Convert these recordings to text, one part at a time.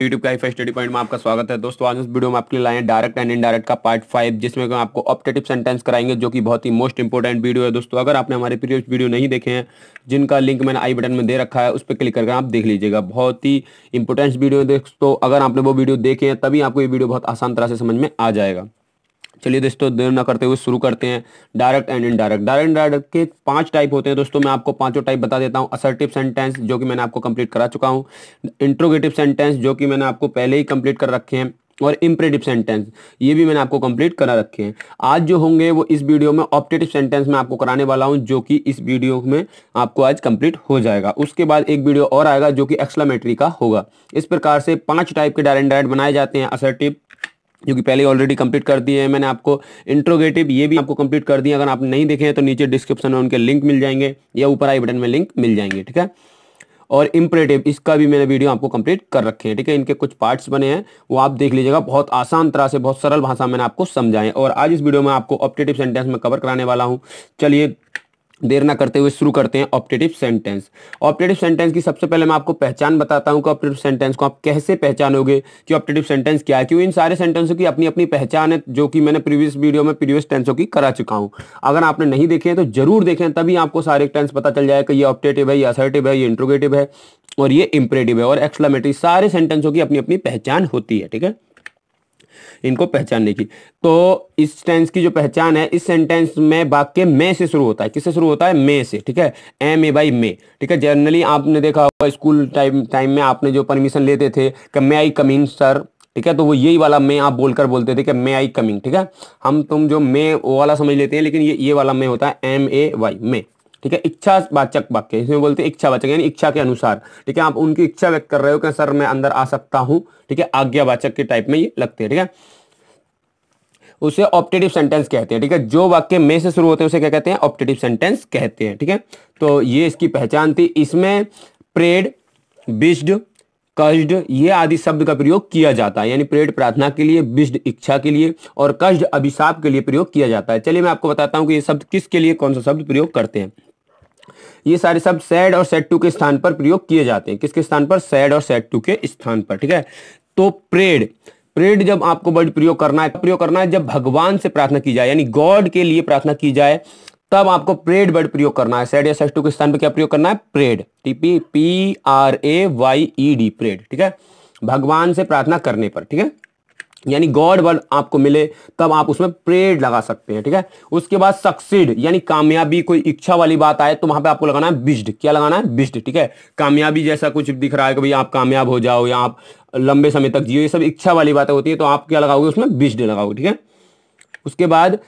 YouTube का high study point में आपका स्वागत है। दोस्तों आज इस वीडियो में आपके लिए लाए हैं डायरेक्ट एंड इनडायरेक्ट का पार्ट 5, जिसमें हम आपको ऑप्टेटिव सेंटेंस कराएंगे, जो कि बहुत ही मोस्ट इंपॉर्टेंट वीडियो है। दोस्तों अगर आपने हमारे प्रीवियस वीडियो नहीं देखे हैं, जिनका लिंक मैंने आई बटन में दे रखा है, उस पर क्लिक करके आप देख लीजिएगा। बहुत ही इंपॉर्टेंट वीडियो है दोस्तों। अगर आपने वो वीडियो देखे हैं तभी आपको ये वीडियो बहुत आसान तरह से समझ में आ जाएगा। चलिए दोस्तों देर ना करते हुए शुरू करते हैं। Direct and indirect. Direct indirect के 5 टाइप होते हैं दोस्तों। मैं आपको पांचों टाइप बता देता हूं। असर्टिव सेंटेंस, जो कि मैंने आपको कंप्लीट करा चुका हूं। इंट्रोगेटिव सेंटेंस, जो कि मैंने आपको पहले ही कंप्लीट कर रखे हैं। और इंपरेटिव सेंटेंस, ये भी मैंने आपको कंप्लीट करा रखे हैं। आज जो होंगे वो इस वीडियो में ऑप्टेटिव सेंटेंस में आपको कराने वाला हूं, जो कि इस वीडियो में आपको आज कंप्लीट हो जाएगा। उसके बाद एक वीडियो और आएगा जो कि एक्सक्लेमेटरी का होगा। इस प्रकार से 5 टाइप के डायरेक्ट इनडायरेक्ट बनाए जाते हैं। असर्टिव, जो कि पहले ऑलरेडी कंप्लीट कर दिए हैं मैंने आपको। इंट्रोगेटिव, ये भी आपको कंप्लीट कर दिए। अगर आपने नहीं देखे हैं तो नीचे डिस्क्रिप्शन में उनके लिंक मिल जाएंगे या ऊपर आई बटन में लिंक मिल जाएंगे, ठीक है। और इंपरेटिव, इसका भी मैंने वीडियो आपको कंप्लीट कर रखे हैं, ठीक है। इनके कुछ पार्ट्स बने हैं, वो आप देख लीजिएगा। बहुत आसान तरह से, बहुत सरल भाषा में मैंने आपको समझाएं। और आज इस वीडियो में आपको ऑप्टेटिव सेंटेंस में कवर कराने वाला हूं। चलिए देर ना करते हुए शुरू करते हैं ऑप्टेटिव सेंटेंस। ऑप्टेटिव सेंटेंस की सबसे पहले मैं आपको पहचान बताता हूं कि ऑप्टेटिव सेंटेंस को आप कैसे पहचानोगे कि ऑप्टेटिव सेंटेंस क्या है। क्यों इन सारे सेंटेंसों की अपनी अपनी पहचान है, जो कि मैंने प्रीवियस वीडियो में प्रीवियस टेंसों की करा चुका हूं। अगर आपने नहीं देखे हैं तो जरूर देखें, तभी आपको सारे टेंस पता चल जाएगा कि ये ऑप्टेटिव है, ये असर्टिव है, ये इंट्रोगेटिव है और ये इंपरेटिव है और एक्सक्लेमेटरी। सारे सेंटेंसों की अपनी अपनी पहचान होती है, ठीक है, इनको पहचानने की। तो इस टेंस की जो पहचान है, इस सेंटेंस में वाक्य में से शुरू होता है। किससे शुरू होता है? में से, ठीक है। एम ए बाई में, ठीक है। जनरली आपने देखा होगा स्कूल टाइम में आपने जो परमिशन लेते थे कि मे आई कम इन सर, ठीक है, तो वो यही वाला में आप बोलकर बोलते थे कि मे आई कमिंग, ठीक है। हम तुम जो मे वो वाला समझ लेते हैं, लेकिन ये वाला में होता है एम ए वाई में, ठीक है। इच्छावाचक वाक्य, इसमें बोलते हैं इच्छावाचक, यानी इच्छा के अनुसार, ठीक है। आप उनकी इच्छा व्यक्त कर रहे हो कि सर मैं अंदर आ सकता हूं, ठीक है। आज्ञावाचक के टाइप में ये लगते हैं, ठीक है। उसे ऑप्टेटिव सेंटेंस कहते हैं, ठीक है। जो वाक्य में से शुरू होते हैं उसे क्या कहते हैं? ऑप्टेटिव सेंटेंस कहते हैं, ठीक है। तो ये इसकी पहचान थी। इसमें प्रेड, विश्ड, कष्ट, ये आदि शब्द का प्रयोग किया जाता है। यानी प्रेड प्रार्थना के लिए, विश्ड इच्छा के लिए और कष्ट अभिशाप के लिए प्रयोग किया जाता है। चलिए मैं आपको बताता हूं कि ये शब्द किसके लिए, कौन सा शब्द प्रयोग करते हैं। ये सारे शब्द सैड और सैड टू के स्थान पर प्रयोग किए जाते हैं। किसके स्थान पर? सैड और सैड टू के स्थान पर, ठीक है। तो प्रेड, प्रेड जब आपको वर्ड प्रयोग करना है जब भगवान से प्रार्थना की जाए, यानी गॉड के लिए प्रार्थना की जाए, तब आपको प्रेड वर्ड प्रयोग करना है। सैड या सैड टू के स्थान पर क्या प्रयोग करना है? प्रेड, PRAYED, प्रेड, ठीक है। भगवान से प्रार्थना करने पर, ठीक है, यानी गॉड वर्ड आपको मिले तब आप उसमें प्रेड लगा सकते हैं, ठीक है। उसके बाद सक्सीड, यानी कामयाबी, कोई इच्छा वाली बात आए तो वहां पे आपको लगाना है विश्ड। क्या लगाना है? विश्ड, ठीक है। कामयाबी जैसा कुछ दिख रहा है कि भाई आप कामयाब हो जाओ या आप लंबे समय तक जियो, ये सब इच्छा वाली बातें होती है, तो आप क्या लगाओगे? उसमें विश्ड लगाओगे, ठीक है। उसके बाद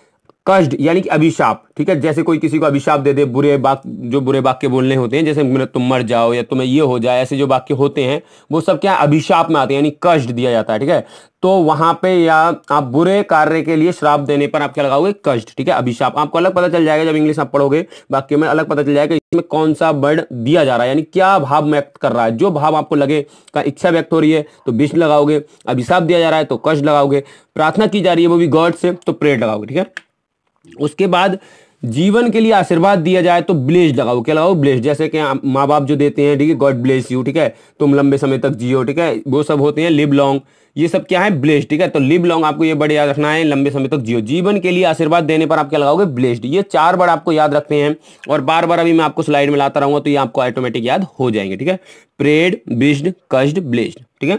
कष्ट, यानी कि अभिशाप, ठीक है। जैसे कोई किसी को अभिशाप दे दे, जो बुरे वाक्य बोलने होते हैं, जैसे तुम मर जाओ या तुम्हें ये हो जाए, ऐसे जो वाक्य होते हैं वो सब क्या अभिशाप में आते हैं, यानी कष्ट दिया जाता है, ठीक है। तो वहां पे या आप बुरे कार्य के लिए श्राप देने पर आप क्या लगाओगे? कष्ट, ठीक है, अभिशाप। आपको अलग पता चल जाएगा जब इंग्लिश आप पढ़ोगे, वाक्य में अलग पता चल जाएगा इसमें कौन सा वर्ड दिया जा रहा है, यानी क्या भाव व्यक्त कर रहा है। जो भाव आपको लगे का इच्छा व्यक्त हो रही है तो विश्ड लगाओगे, अभिशाप दिया जा रहा है तो कष्ट लगाओगे, प्रार्थना की जा रही है वो भी गॉड से तो प्रेड लगाओगे, ठीक है। उसके बाद जीवन के लिए आशीर्वाद दिया जाए तो ब्लेस्ड लगाओ। क्या लगाओ? ब्लेस्ड। जैसे कि माँ बाप जो देते हैं, ठीक है, गॉड ब्लेस यू, ठीक है, तुम लंबे समय तक जियो, ठीक है, वो सब होते हैं लिव लॉन्ग, ये सब क्या है? ब्लेस्ड, ठीक है। तो लिव लॉन्ग आपको ये वर्ड याद रखना है, लंबे समय तक जियो। जीवन के लिए आशीर्वाद देने पर आप क्या लगाओगे? ब्लेस्ड। ये 4 वर्ड आपको याद रखते हैं और बार बार अभी मैं आपको स्लाइड में लाता रहूंगा तो ये आपको ऑटोमेटिक याद हो जाएंगे, ठीक है। प्रेड, विश्ड, कष्ट, ब्लेस्ड, ठीक है।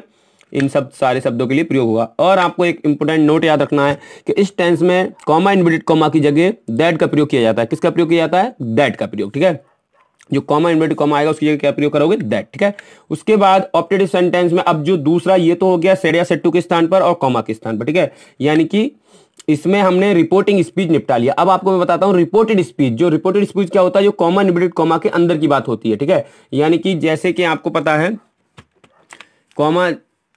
इन सब सारे शब्दों के लिए प्रयोग होगा। और आपको एक इंपोर्टेंट नोट याद रखना है कि इस टेंस में कॉमा इन्वर्टेड कॉमा की जगह दैट का प्रयोग किया जाता है। किसका प्रयोग किया जाता है? दैट का प्रयोग, ठीक है। जो कॉमा इन्वर्टेड कॉमा आएगा उसकी जगह क्या प्रयोग करोगे? दैट, ठीक है। उसके बाद ऑप्टेटिव सेंटेंस में अब जो दूसरा, ये तो हो गया सैड या सैड टू के स्थान पर और कॉमा के स्थान पर, ठीक है। यानी कि इसमें हमने रिपोर्टिंग स्पीच निपटा लिया। अब आपको मैं बताता हूं रिपोर्टेड स्पीच। जो रिपोर्टेड स्पीच क्या होता है? जो कॉमा इन्वर्टेड कॉमा के अंदर की बात होती है, ठीक है। यानी कि जैसे कि आपको पता है कॉमा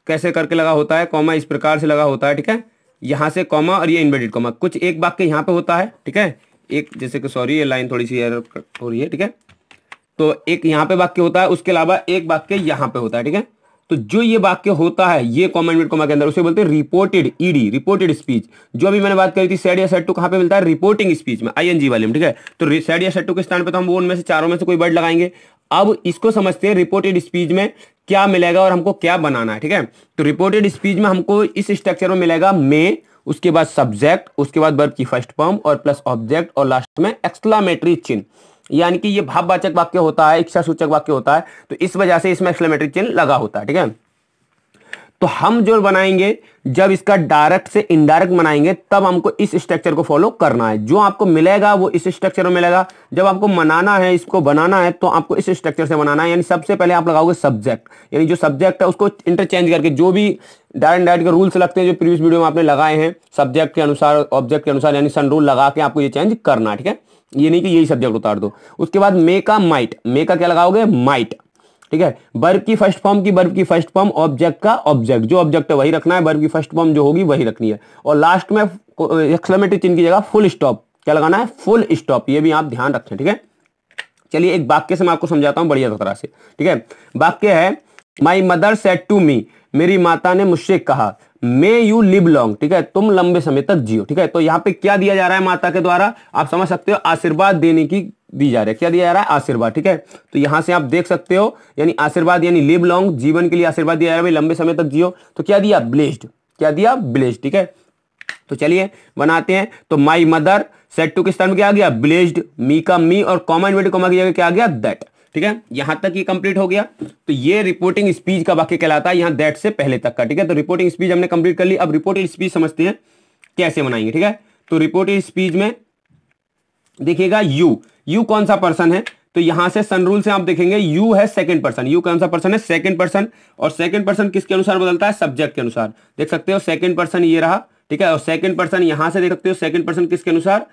कैसे करके लगा होता है, कॉमा इस प्रकार से लगा होता है, ठीक है। यहां से कॉमा और ये इन्वर्टेड कॉमा, कुछ एक वाक्य यहां पे होता है, ठीक है। एक जैसे कि सॉरी ये लाइन थोड़ी सी एरर हो रही है, ठीक है। तो एक यहां पे वाक्य होता है, उसके अलावा एक वाक्य यहां पे होता है, ठीक है। तो जो ये वाक्य होता है ये कॉमा इन्वर्टेड कॉमा के अंदर, उसे बोलते हैं रिपोर्टेड, ईडी, रिपोर्टेड स्पीच। जो अभी मैंने बात करी थी सैड या सैड टू, कहां पे मिलता है? रिपोर्टिंग स्पीच में, आईएनजी वाले में, ठीक है। तो सैड या सैड टू के स्थान पे तो हम वो उनमें से चारों में से कोई वर्ड लगाएंगे। अब इसको समझते हैं रिपोर्टेड स्पीच में क्या मिलेगा और हमको क्या बनाना है। ठीक है, तो रिपोर्टेड स्पीच में हमको इस स्ट्रक्चर में मिलेगा मे, उसके बाद सब्जेक्ट, उसके बाद वर्ब की फर्स्ट फॉर्म और प्लस ऑब्जेक्ट और लास्ट में एक्सक्लेमेटरी चिन्ह। यानी कि ये भाववाचक वाक्य होता है, इच्छा सूचक वाक्य होता है, तो इस वजह से इसमें एक्सक्लेमेटरी चिन्ह लगा होता है। ठीक है, तो हम जो बनाएंगे जब इसका डायरेक्ट से इनडायरेक्ट बनाएंगे तब हमको इस स्ट्रक्चर को फॉलो करना है। जो आपको मिलेगा वो इस स्ट्रक्चर में मिलेगा। जब आपको मनाना है, इसको बनाना है, तो आपको इस स्ट्रक्चर से बनाना है। यानी सबसे पहले आप लगाओगे सब्जेक्ट, यानी जो सब्जेक्ट है उसको इंटरचेंज करके जो भी डायरेक्ट डायरेक्ट के रूल्स लगते हैं जो प्रीवियस वीडियो में आपने लगाए हैं सब्जेक्ट के अनुसार ऑब्जेक्ट के अनुसार, यानी सन रूल लगा के आपको ये चेंज करना है। ठीक है, ये नहीं कि यही सब्जेक्ट उतार दो। उसके बाद मे का माइट, मे का क्या लगाओगे माइट। ठीक है, वर्ब की फर्स्ट फॉर्म की वर्ब की फर्स्ट फॉर्म, ऑब्जेक्ट का ऑब्जेक्ट, जो ऑब्जेक्ट है वही रखना है, वर्ब की फर्स्ट फॉर्म जो होगी वही रखनी है। और लास्ट में एक्सक्लेमेटरी चिन्ह की जगह फुल स्टॉप, क्या लगाना है फुल स्टॉप, ये भी आप ध्यान रखें। ठीक है, चलिए एक वाक्य से मैं आपको समझाता हूं बढ़िया तरह से। ठीक है, वाक्य है my mother said to me, मेरी माता ने मुझसे कहा, मे यू लिव लॉन्ग, ठीक है, तुम लंबे समय तक जियो। ठीक है, तो यहाँ पे क्या दिया जा रहा है माता के द्वारा, आप समझ सकते हो आशीर्वाद देने की दी जा रही है। क्या दिया जा रहा है आशीर्वाद। ठीक है, तो यहां से आप देख सकते हो यानी आशीर्वाद यानी लिव लॉन्ग, जीवन के लिए आशीर्वाद दिया जा रहा है, लंबे समय तक जियो। तो क्या दिया ब्लेस्ड, क्या दिया ब्लेस्ड। ठीक है, तो चलिए बनाते हैं। तो माई मदर सेड टू किस तरह में क्या आ गया ब्लेस्ड, मी का मी और कॉमा इन्वर्टेड कॉमा की जगह क्या आ गया दैट। ठीक है, यहां तक ये कंप्लीट हो गया। तो ये रिपोर्टिंग स्पीच का वाक्य कहलाता है, यहां दैट से पहले तक का। ठीक है, तो रिपोर्टिंग स्पीच हमने कंप्लीट कर ली। अब रिपोर्टिंग स्पीच समझते हैं कैसे बनाएंगे। ठीक है, तो रिपोर्टिंग स्पीच में देखिएगा यू कौन सा पर्सन है, तो यहां से सन रूल से आप देखेंगे यू है सेकंड पर्सन। यू कौन सा पर्सन है सेकंड पर्सन, और सेकंड पर्सन किसके अनुसार बदलता है सब्जेक्ट के अनुसार। देख सकते हो सेकंड पर्सन ये रहा। ठीक है, और सेकंड पर्सन यहां से देख सकते हो सेकंड पर्सन किसके अनुसार,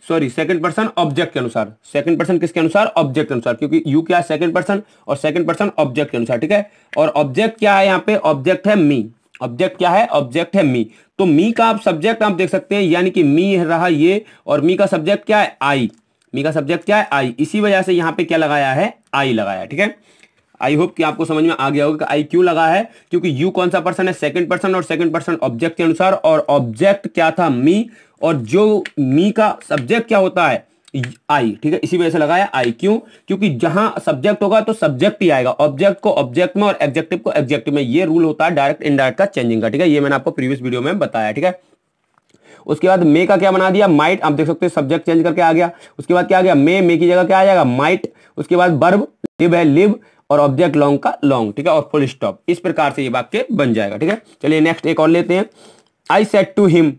सॉरी सेकंड पर्सन ऑब्जेक्ट के अनुसार। सेकंड पर्सन किसके अनुसार ऑब्जेक्ट के अनुसार, क्योंकि यू क्या है सेकंड पर्सन और सेकंड पर्सन ऑब्जेक्ट के अनुसार। ठीक है, और ऑब्जेक्ट क्या है यहाँ पे, ऑब्जेक्ट है मी। ऑब्जेक्ट क्या है, ऑब्जेक्ट है मी। तो मी का आप सब्जेक्ट आप देख सकते हैं, यानी कि मी रहा ये, और मी का सब्जेक्ट क्या है आई। मी का सब्जेक्ट क्या है आई, इसी वजह से यहां पे क्या लगाया है आई लगाया है। ठीक है, आई होप कि आपको समझ में आ गया होगा कि आई क्यों लगा है, क्योंकि यू कौन सा पर्सन है सेकंड पर्सन, और सेकंड पर्सन ऑब्जेक्ट के अनुसार, और ऑब्जेक्ट क्या था मी, और जो मी का सब्जेक्ट क्या होता है आई। ठीक है, इसी वजह से लगाया आई। क्यों, क्योंकि जहां सब्जेक्ट होगा तो सब्जेक्ट ही आएगा, ऑब्जेक्ट को ऑब्जेक्ट में और एडजेक्टिव को एडजेक्टिव में। ये रूल होता है डायरेक्ट इनडायरेक्ट का चेंजिंग का। ठीक है, ये मैंने आपको प्रीवियस वीडियो में बताया। ठीक है, उसके बाद मे का क्या बना दिया माइट, आप देख सकते हैं सब्जेक्ट चेंज करके आ गया। उसके बाद क्या आ गया मे की जगह क्या आ जाएगा माइट। उसके बाद वर्ब लिव है लिव, और ऑब्जेक्ट लॉन्ग का लॉन्ग। ठीक है, और फुल स्टॉप। इस प्रकार से ये वाक्य बन जाएगा। ठीक है, चलिए नेक्स्ट एक और लेते हैं। आई सेड टू हिम,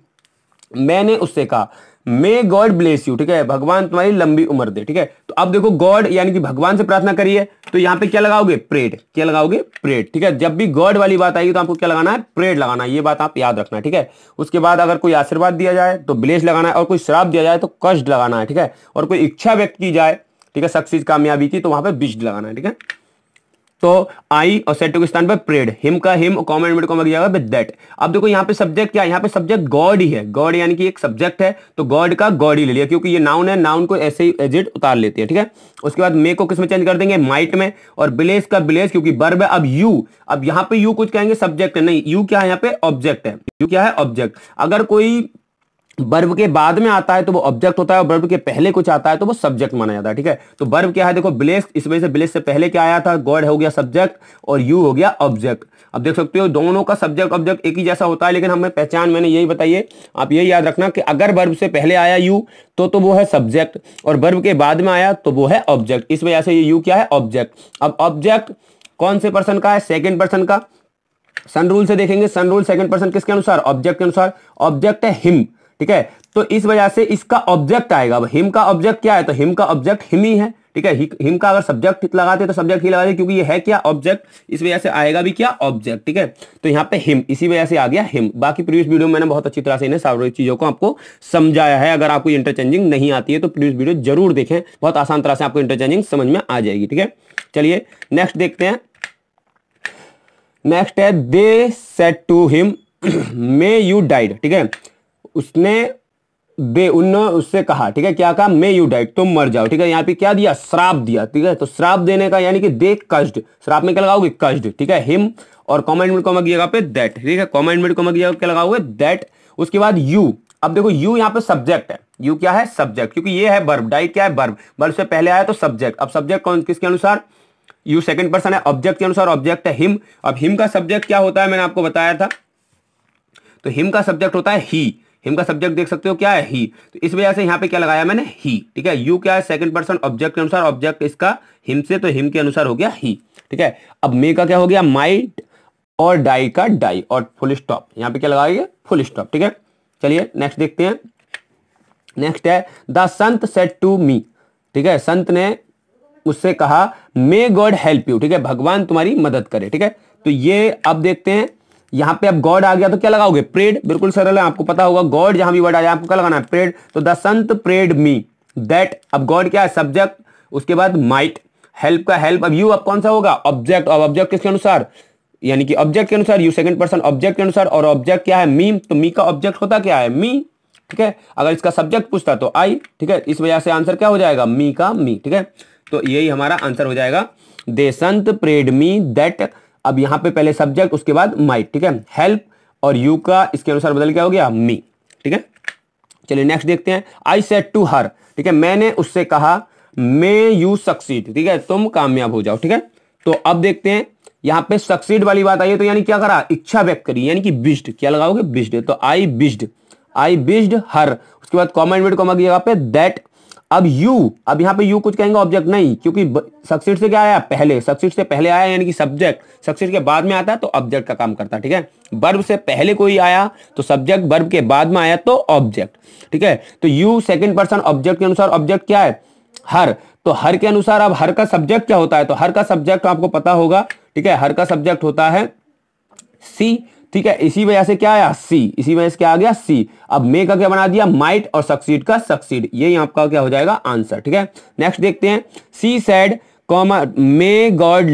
मैंने उससे कहा, मे गॉड ब्लेस यू। ठीक है, भगवान तुम्हारी लंबी उम्र दे। ठीक है, तो अब देखो गॉड यानी कि भगवान से प्रार्थना करिए, तो यहां पे क्या लगाओगे प्रेड, क्या लगाओगे प्रेड। ठीक है, जब भी गॉड वाली बात आएगी तो आपको क्या लगाना है प्रेड लगाना है, ये बात आप याद रखना है। ठीक है, उसके बाद अगर कोई आशीर्वाद दिया जाए तो ब्लेस लगाना है, और कोई श्राप दिया जाए तो कष्ट लगाना है। ठीक है, और कोई इच्छा व्यक्त की जाए, ठीक है, सक्सेस कामयाबी की, तो वहां पे बिस्ट लगाना है। ठीक है, तो आई और सेड टू के स्थान पर प्रेड, हिम का हिम कॉमा इन्वर्टेड कॉमा किया विद दैट। अब देखो यहाँ पे सब्जेक्ट क्या है, यहाँ पे सब्जेक्ट गॉड ही है। गॉड यानी कि एक सब्जेक्ट है, तो गॉड का गॉड ही ले लिया, क्योंकि ये नाउन है, नाउन को ऐसे ही एजिट उतार लेते हैं। ठीक है, उसके बाद मे को किस में चेंज कर देंगे माइट में, और ब्लेस का ब्लेस क्योंकि वर्ब है। अब यू, अब यहाँ पे यू कुछ कहेंगे सब्जेक्ट है, नहीं यू क्या है यहाँ पे ऑब्जेक्ट है। यू क्या है ऑब्जेक्ट। अगर कोई वर्ब के बाद में आता है तो वो ऑब्जेक्ट होता है, और वर्ब के पहले कुछ आता है तो वो सब्जेक्ट माना जाता है। ठीक है, तो वर्ब क्या है देखो ब्लेस, इस वजह से ब्लेस से पहले क्या आया था गॉड हो गया सब्जेक्ट, और यू हो गया ऑब्जेक्ट। अब देख सकते हो दोनों का सब्जेक्ट ऑब्जेक्ट एक ही जैसा होता है, लेकिन हमें पहचान मैंने यही बताइए, आप यही याद रखना कि अगर वर्ब से पहले आया यू तो वो है सब्जेक्ट, और वर्ब के बाद में आया तो वो है ऑब्जेक्ट। इस वजह से ये यू क्या है ऑब्जेक्ट। अब ऑब्जेक्ट कौन से पर्सन का है सेकेंड पर्सन का। सन रूल से देखेंगे, सन रूल सेकंड पर्सन किसके अनुसार ऑब्जेक्ट के अनुसार, ऑब्जेक्ट है हिम। ठीक है, तो इस वजह से इसका ऑब्जेक्ट आएगा। अब हिम का ऑब्जेक्ट क्या है, तो हिम का ऑब्जेक्ट हिम ही है। ठीक है, हिम का अगर सब्जेक्ट लगाते तो सब्जेक्ट ही लगाते, क्योंकि ये है क्या ऑब्जेक्ट, इस वजह से आएगा भी क्या ऑब्जेक्ट। ठीक है, तो यहाँ पे हिम, इसी वजह से आ गया हिम। बाकी प्रीवियस वीडियो में मैंने बहुत अच्छी तरह से इन्हें सारी चीजों को आपको समझाया है। अगर आपको इंटरचेंजिंग नहीं आती है तो प्रीवियस वीडियो जरूर देखें, बहुत आसान तरह से आपको इंटरचेंजिंग समझ में आ जाएगी। ठीक है, चलिए नेक्स्ट देखते हैं। नेक्स्ट है they said to him may you died. ठीक है, उन्होंने उससे कहा, ठीक है, क्या कहा मे यू डाइड, तुम मर जाओ। ठीक है, यहाँ पे क्या दिया श्राप दिया। ठीक है, तो श्राप देने का यानी कि दे कष्ट, श्राप में क्या लगाओगे कष्ट। ठीक है, हिम और कॉमा इन्वर्टेड कॉमा की जगह पे दैट। ठीक है, कॉमा इन्वर्टेड कॉमा की जगह क्या लगाओगे दैट। उसके बाद यू, अब देखो यू यहाँ पे सब्जेक्ट है, यू क्या है सब्जेक्ट, क्योंकि ये है वर्ब, डाइड क्या है वर्ब, वर्ब से पहले आया तो सब्जेक्ट। अब सब्जेक्ट कौन किसके अनुसार यू सेकंड पर्सन है, ऑब्जेक्ट के अनुसार ऑब्जेक्ट है हिम। अब हिम का सब्जेक्ट क्या होता है मैंने आपको बताया था, तो हिम का सब्जेक्ट होता है ही। हिम का सब्जेक्ट देख सकते हो क्या है, ही। तो इस वजह से यहाँ पे क्या लगाया मैंने, ही। ठीक है, यू क्या है, सेकंड पर्सन ऑब्जेक्ट के अनुसार, ऑब्जेक्ट इसका हिम से, तो हिम के अनुसार हो गया ही। ठीक है, अब मे का क्या हो गया, माइट, और डाई का डाई, और फुल स्टॉप। यहाँ पे क्या लगाएंगे, फुल स्टॉप। ठीक है, चलिए नेक्स्ट देखते हैं। नेक्स्ट है द संत सेड टू मी। ठीक है, संत ने उससे कहा मे गॉड हेल्प यू। ठीक है, भगवान तुम्हारी मदद करे। ठीक है, तो ये अब देखते हैं, यहां पे अब गॉड आ गया तो क्या लगाओगे, प्रेड। बिल्कुल सरल है, आपको पता होगा गॉड जहां भी वर्ड आ जाए आपको क्या लगाना है, प्रेड। तो the Sant prayed me that, अब गॉड क्या है, सब्जेक्ट, उसके बाद माइट, हेल्प का हेल्प, अब यू अब कौन सा होगा, ऑब्जेक्ट, और ऑब्जेक्ट किसके अनुसार, यानी कि ऑब्जेक्ट के अनुसार, यू सेकंड पर्सन ऑब्जेक्ट के अनुसार, और ऑब्जेक्ट क्या है, मी, तो मी का ऑब्जेक्ट होता क्या है, मी। ठीक है, अगर इसका सब्जेक्ट पूछता तो आई। ठीक है, इस वजह से आंसर क्या हो जाएगा, मी का मी। ठीक है, तो यही हमारा आंसर हो जाएगा, दे संत प्रेड मी दैट। अब यहां पे पहले सब्जेक्ट उसके बाद माइट। ठीक है, हेल्प और यू का इसके अनुसार बदल क्या हो गया, मी। ठीक है, चलिए नेक्स्ट देखते हैं। I said to her. ठीक है, मैंने उससे कहा मे यू सक्सीड। ठीक है, तुम कामयाब हो जाओ। ठीक है, तो अब देखते हैं यहां पे सक्सीड वाली बात आई है, तो यानी क्या करा, इच्छा व्यक्त करी, यानी कि बिस्ड, क्या लगाओगे, बिस्ड। तो आई बिस्ड हर, उसके बाद कॉमा इनवर्टेड कॉमा की जगह पे दैट। अब यू, अब यहां पे यू कुछ कहेंगे, ऑब्जेक्ट नहीं, क्योंकि सक्सीड से क्या आया, पहले, सक्सीड से पहले आया यानी कि सब्जेक्ट, सक्सीड के बाद में आता है तो ऑब्जेक्ट का काम करता है। ठीक है, वर्ब से पहले कोई आया तो सब्जेक्ट, वर्ब के बाद में आया तो ऑब्जेक्ट। ठीक है, तो यू सेकंड पर्सन ऑब्जेक्ट के अनुसार, ऑब्जेक्ट क्या है, हर। तो हर के अनुसार अब हर का सब्जेक्ट क्या होता है, तो हर का सब्जेक्ट आपको पता होगा। ठीक है, हर का सब्जेक्ट होता है सी। ठीक है, इसी वजह से क्या आया, सी, इसी वजह से क्या आ गया, सी। अब मे का क्या बना दिया, माइट, और सक्सीड का सक्सीड, यही आपका क्या हो जाएगा आंसर। ठीक है, नेक्स्ट देखते हैं। She said comma may God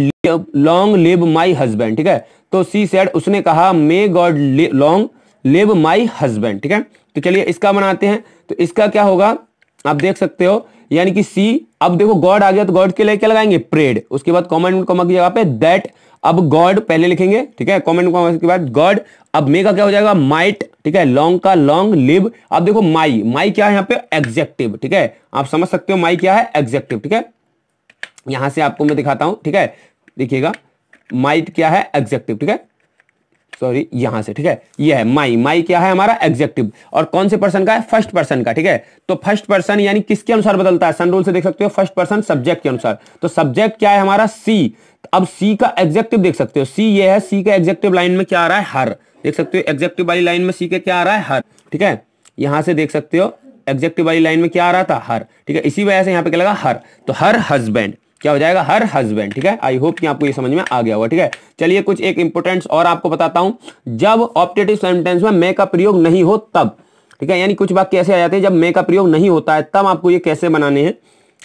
long live my husband. ठीक है, तो सी सेड, उसने कहा may God long live my husband. ठीक है, तो चलिए इसका बनाते हैं। तो इसका क्या होगा, आप देख सकते हो, यानी कि सी, अब देखो गॉड आ गया तो गॉड के लिए क्या लगाएंगे, प्रेड, उसके बाद कॉमा कॉमा की जगह पे दैट। अब गॉड पहले लिखेंगे। ठीक है, कॉमा कॉमा के बाद गॉड। अब मे का क्या हो जाएगा, माइट। ठीक है, लॉन्ग का लॉन्ग, लिव। अब देखो माई, माई क्या है यहाँ पे, एग्जेक्टिव। ठीक है, आप समझ सकते हो माई क्या है, एग्जेक्टिव। ठीक है, यहां से आपको मैं दिखाता हूं। ठीक है, देखिएगा माइट क्या है, एग्जेक्टिव। ठीक है, सॉरी यहां से। ठीक है, ये है माई, माई क्या है हमारा, एग्जेक्टिव, और कौन से पर्सन का है, फर्स्ट पर्सन का। ठीक है, तो फर्स्ट पर्सन यानी किसके अनुसार बदलता है, सन रूल से देख सकते हो, फर्स्ट पर्सन सब्जेक्ट के अनुसार। तो सब्जेक्ट क्या है हमारा, सी। अब सी का एग्जेक्टिव देख सकते हो, सी ये है, सी का एग्जेक्टिव लाइन में क्या आ रहा है, हर। देख सकते हो एग्जेक्टिव वाली लाइन में सी के क्या आ रहा है, हर। ठीक है, यहां से देख सकते हो एग्जेक्टिव वाली लाइन में क्या आ रहा था, हर। ठीक है, इसी वजह से यहां पे क्या लगा, हर। तो हर हस्बैंड क्या हो जाएगा, हर हस्बैंड। ठीक है, आई होप कि आपको ये समझ में आ गया होगा। ठीक है, चलिए कुछ एक इंपोर्टेंट्स और आपको बताता हूं, जब ऑप्टेटिव सेंटेंस में मे का प्रयोग नहीं हो तब। ठीक है, यानी कुछ वाक्य ऐसे आ जाते हैं जब मे का प्रयोग नहीं होता है, तब आपको ये कैसे बनाने हैं।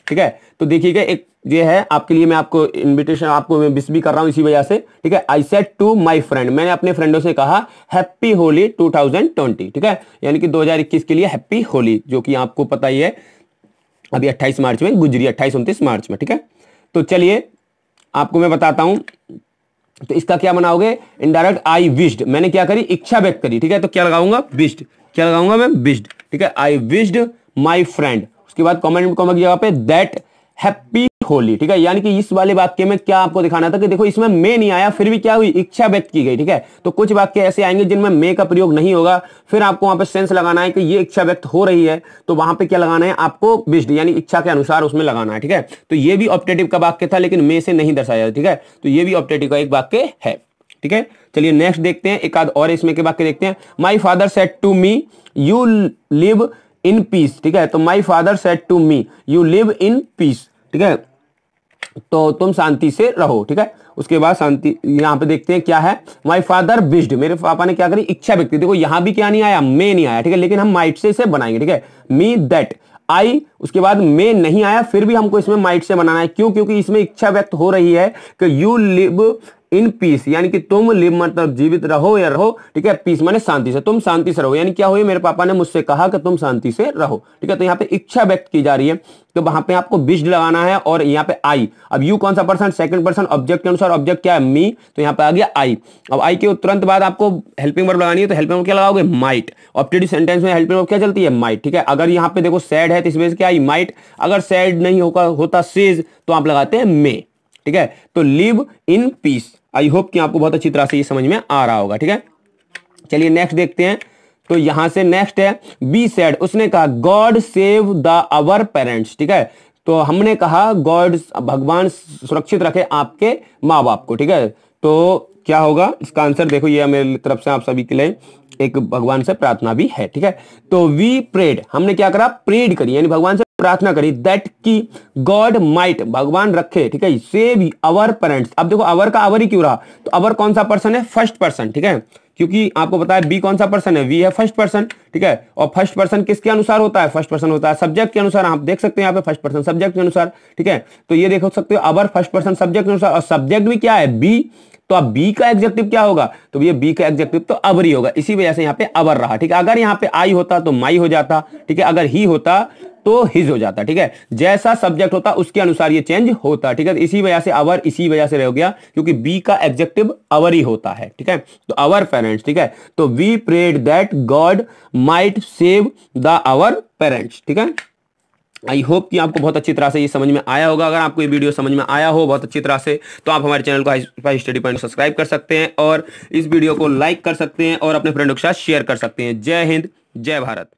ठीक है, तो देखिएगा, एक ये है आपके लिए, मैं आपको इनविटेशन, आपको मैं विश भी कर रहा हूं इसी वजह से। ठीक है, I said to my friend, मैंने अपने फ्रेंडों से कहा हैप्पी होली 2020। ठीक है, यानी कि 2021 के लिए हैप्पी होली, जो कि आपको पता ही है अभी 28 मार्च में गुजरी, 28-29 मार्च में। ठीक है, तो चलिए आपको मैं बताता हूं, तो इसका क्या बनाओगे, इनडायरेक्ट आई विश्ड, मैंने क्या करी, इच्छा व्यक्त करी। ठीक है, तो क्या लगाऊंगा, विश्ड, क्या लगाऊंगा मैं, विश्ड। ठीक है, आई विश्ड माय फ्रेंड, उसके बाद कॉमा कॉमा की जगह पे दैट हैप्पी होली। ठीक है, यानी कि इस वाले वाक्य में क्या आपको दिखाना था कि देखो इसमें मे नहीं आया, फिर भी क्या हुई, इच्छा व्यक्त की गई। ठीक है, तो कुछ वाक्य ऐसे आएंगे जिनमें मे का प्रयोग नहीं होगा, फिर आपको वहां पे सेंस लगाना है कि ये इच्छा व्यक्त हो रही है, तो वहां पे क्या लगाना है आपको, विश्ड, यानी इच्छा के अनुसार उसमें लगाना है। ठीक है, तो ये भी ऑप्टेटिव का वाक्य था, लेकिन मे से नहीं दर्शाया। ठीक है, तो ये भी ऑप्टेटिव का एक वाक्य है। ठीक है, चलिए नेक्स्ट देखते हैं, एक आध और इसमें के वाक्य देखते हैं। My father said to me you live in peace. ठीक है, तो my father said to me you live in peace. ठीक है, तो तुम शांति से रहो। ठीक है, उसके बाद शांति, यहां पे देखते हैं क्या है, माय फादर विश्ड, मेरे पापा ने क्या करी, इच्छा व्यक्त की। देखो यहां भी क्या नहीं आया, मे नहीं आया। ठीक है, लेकिन हम माइट से इसे बनाएंगे। ठीक है, मी दैट आई, उसके बाद मे नहीं आया, फिर भी हमको इसमें माइट से बनाना है। क्यों, क्योंकि इसमें इच्छा व्यक्त हो रही है कि यू लिव इन पीस, यानी कि तुम लिव मतलब जीवित रहो या रहो। ठीक है, पीस माने शांति से, तुम शांति से रहो, यानी क्या हुई, मेरे पापा ने मुझसे कहा कि तुम शांति से रहो। ठीक है, तो यहाँ पे इच्छा व्यक्त की जा रही है, तो वहां पे आपको विश्ड लगाना है, और यहाँ पे आई। अब यू कौन सा पर्सन, सेकंड पर्सन ऑब्जेक्ट के अनुसार, ऑब्जेक्ट क्या है, मी, तो यहाँ पे आ गया आई। अब आई के तुरंत बाद आपको हेल्पिंग वर्ब लगानी है, तो हेल्पिंग वर्ब क्या लगाओगे, माइट। ऑप्टेटिव सेंटेंस में हेल्पिंग वर्ब क्या चलती है, माइट। ठीक है, अगर यहाँ पे देखो सैड है तो इस वजह से क्या आई, माइट। अगर सैड नहीं होता सेज, तो आप लगाते हैं मे। ठीक है। तो live in piece. I hope कि आपको बहुत अच्छी तरह से ये समझ में आ रहा होगा, ठीक है। चलिए नेक्स्ट देखते हैं। तो यहां से नेक्स्ट है बी सेड, उसने कहा God save the our parents, ठीक है। तो हमने कहा गॉड, भगवान सुरक्षित रखे आपके माँ बाप को, ठीक है। तो क्या होगा इसका आंसर, देखो ये मेरी तरफ से आप सभी के लिए एक भगवान से प्रार्थना भी है, ठीक है। तो वी प्रेड, हमने क्या करा, प्रेड करी, यानी भगवान से प्रार्थना करी, दैट की गॉड माइट, भगवान रखे, ठीक है, सेव आवर पेरेंट्स। अब देखो अवर का अवर ही क्यों रहा, तो अवर कौन सा पर्सन है, फर्स्ट पर्सन, ठीक है, क्योंकि आपको पता है बी कौन सा पर्सन है, वी है फर्स्ट पर्सन, ठीक है। और फर्स्ट पर्सन किसके अनुसार होता है, फर्स्ट पर्सन होता है सब्जेक्ट के अनुसार, आप देख सकते हैं यहाँ पे फर्स्ट पर्सन सब्जेक्ट के अनुसार, ठीक है। तो ये देख सकते हो अवर फर्स्ट पर्सन सब्जेक्ट के अनुसार, और सब्जेक्ट भी क्या है, बी। तो अब बी का एग्जेक्टिव क्या होगा, तो ये बी का एग्जेक्टिव तो अवर ही होगा, इसी वजह से यहाँ पे अवर रहा, ठीक है। अगर यहाँ पे आई होता तो माई हो जाता, ठीक है, अगर ही होता तो हिज हो जाता, ठीक है। जैसा सब्जेक्ट होता उसके अनुसार ये चेंज होता, ठीक है। तो इसी वजह से अवर इसी वजह से रह गया, क्योंकि बी का एग्जेक्टिव अवर ही होता है, ठीक है। तो अवर पेरेंट्स, ठीक है। तो we prayed that God might save the our parents, ठीक है। आई होप कि आपको बहुत अच्छी तरह से ये समझ में आया होगा। अगर आपको ये वीडियो समझ में आया हो बहुत अच्छी तरह से, तो आप हमारे चैनल को हाई स्टडी पॉइंट सब्सक्राइब कर सकते हैं और इस वीडियो को लाइक कर सकते हैं और अपने फ्रेंडों के साथ शेयर कर सकते हैं। जय हिंद, जय भारत।